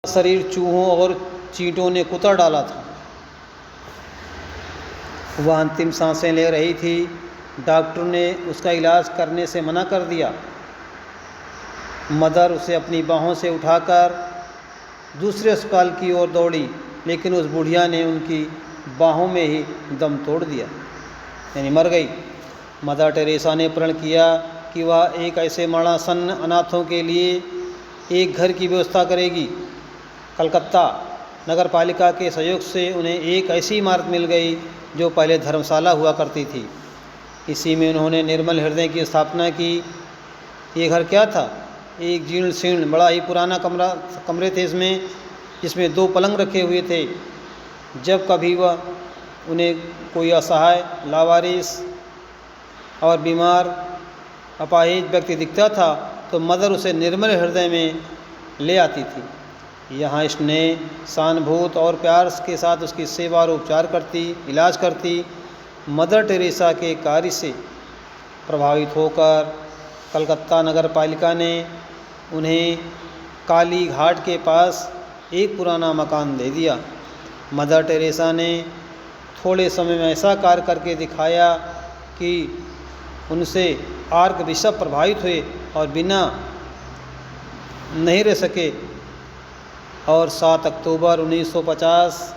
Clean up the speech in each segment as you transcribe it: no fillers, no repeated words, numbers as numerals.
शरीर चूहों और चींटों ने कुतर डाला था। वह अंतिम सांसें ले रही थी। डॉक्टर ने उसका इलाज करने से मना कर दिया। मदर उसे अपनी बाहों से उठाकर दूसरे अस्पताल की ओर दौड़ी, लेकिन उस बुढ़िया ने उनकी बाहों में ही दम तोड़ दिया, यानी मर गई। मदर टेरेसा ने प्रण किया कि वह एक ऐसे मरणासन्न अनाथों के लिए एक घर की व्यवस्था करेगी। कलकत्ता नगर पालिका के सहयोग से उन्हें एक ऐसी इमारत मिल गई जो पहले धर्मशाला हुआ करती थी। इसी में उन्होंने निर्मल हृदय की स्थापना की। ये घर क्या था? एक जीर्ण शीर्ण बड़ा ही पुराना कमरे थे जिसमें 2 पलंग रखे हुए थे। जब कभी वह उन्हें कोई असहाय, लावारिस और बीमार अपाहिज व्यक्ति दिखता था तो मदर उसे निर्मल हृदय में ले आती थी। यहाँ स्नेह, सहानुभूति और प्यार के साथ उसकी सेवा और उपचार करती, इलाज करती। मदर टेरेसा के कार्य से प्रभावित होकर कलकत्ता नगर पालिका ने उन्हें काली घाट के पास एक पुराना मकान दे दिया। मदर टेरेसा ने थोड़े समय में ऐसा कार्य करके दिखाया कि उनसे आर्क बिशप प्रभावित हुए और बिना नहीं रह सके, और 7 अक्टूबर 1950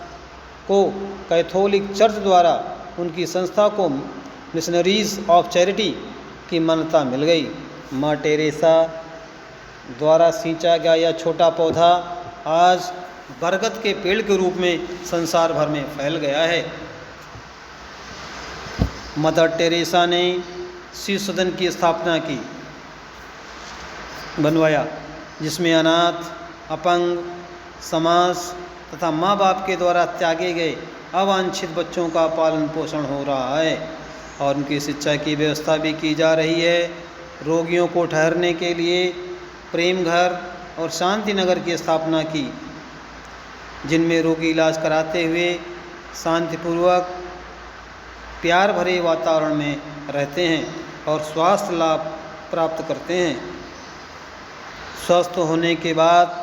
को कैथोलिक चर्च द्वारा उनकी संस्था को मिशनरीज ऑफ चैरिटी की मान्यता मिल गई। माँ टेरेसा द्वारा सींचा गया यह छोटा पौधा आज बरगद के पेड़ के रूप में संसार भर में फैल गया है। मदर टेरेसा ने शिशु सदन की स्थापना की, बनवाया, जिसमें अनाथ, अपंग, समाज तथा माँ बाप के द्वारा त्यागे गए अवांछित बच्चों का पालन पोषण हो रहा है और उनकी शिक्षा की व्यवस्था भी की जा रही है। रोगियों को ठहरने के लिए प्रेम घर और शांति नगर की स्थापना की, जिनमें रोगी इलाज कराते हुए शांतिपूर्वक प्यार भरे वातावरण में रहते हैं और स्वास्थ्य लाभ प्राप्त करते हैं। स्वस्थ होने के बाद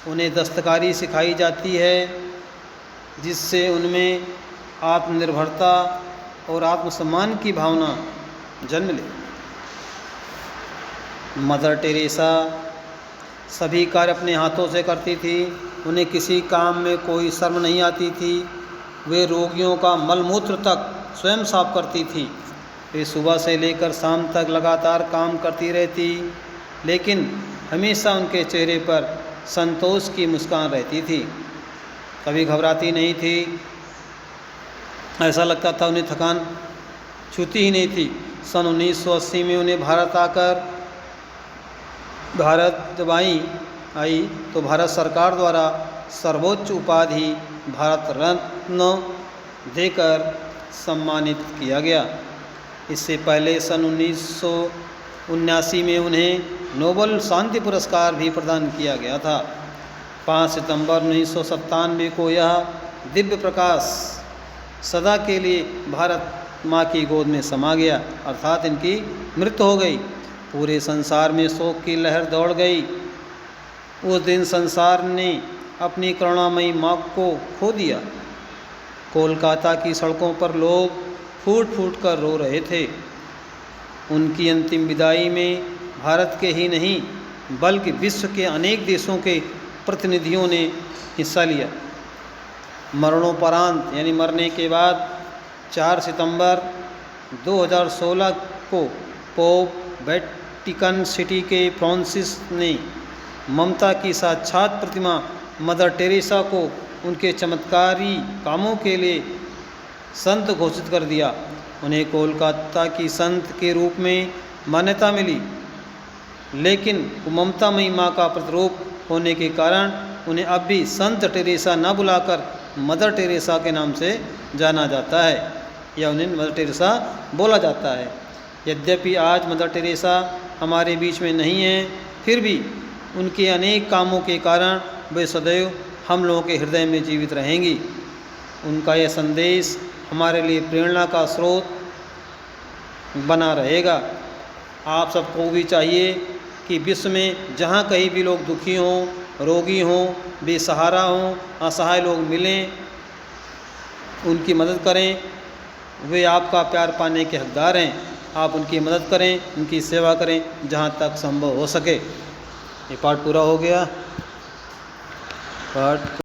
उन्हें दस्तकारी सिखाई जाती है, जिससे उनमें आत्मनिर्भरता और आत्मसम्मान की भावना जन्म ले। मदर टेरेसा सभी कार्य अपने हाथों से करती थी। उन्हें किसी काम में कोई शर्म नहीं आती थी। वे रोगियों का मलमूत्र तक स्वयं साफ करती थी। वे सुबह से लेकर शाम तक लगातार काम करती रहती, लेकिन हमेशा उनके चेहरे पर संतोष की मुस्कान रहती थी। कभी घबराती नहीं थी। ऐसा लगता था उन्हें थकान छूती ही नहीं थी। सन 1980 में उन्हें भारत जब आई तो भारत सरकार द्वारा सर्वोच्च उपाधि भारत रत्न देकर सम्मानित किया गया। इससे पहले सन 1979 में उन्हें नोबेल शांति पुरस्कार भी प्रदान किया गया था। 5 सितंबर 1997 को यह दिव्य प्रकाश सदा के लिए भारत माँ की गोद में समा गया, अर्थात इनकी मृत्यु हो गई। पूरे संसार में शोक की लहर दौड़ गई। उस दिन संसार ने अपनी करुणामयी माँ को खो दिया। कोलकाता की सड़कों पर लोग फूट फूट कर रो रहे थे। उनकी अंतिम विदाई में भारत के ही नहीं बल्कि विश्व के अनेक देशों के प्रतिनिधियों ने हिस्सा लिया। मरणोपरांत यानी मरने के बाद 4 सितंबर 2016 को पोप वेटिकन सिटी के फ्रांसिस ने ममता की साक्षात प्रतिमा मदर टेरेसा को उनके चमत्कारी कामों के लिए संत घोषित कर दिया। उन्हें कोलकाता की संत के रूप में मान्यता मिली, लेकिन ममतामयी माँ का प्रतिरूप होने के कारण उन्हें अब भी संत टेरेसा न बुलाकर मदर टेरेसा के नाम से जाना जाता है या उन्हें मदर टेरेसा बोला जाता है। यद्यपि आज मदर टेरेसा हमारे बीच में नहीं है, फिर भी उनके अनेक कामों के कारण वे सदैव हम लोगों के हृदय में जीवित रहेंगी। उनका यह संदेश हमारे लिए प्रेरणा का स्रोत बना रहेगा। आप सबको भी चाहिए कि विश्व में जहाँ कहीं भी लोग दुखी हों, रोगी हों बेसहारा हों, असहाय लोग मिलें, उनकी मदद करें। वे आपका प्यार पाने के हकदार हैं। आप उनकी मदद करें, उनकी सेवा करें जहाँ तक संभव हो सके। ये पाठ पूरा हो गया। पाठ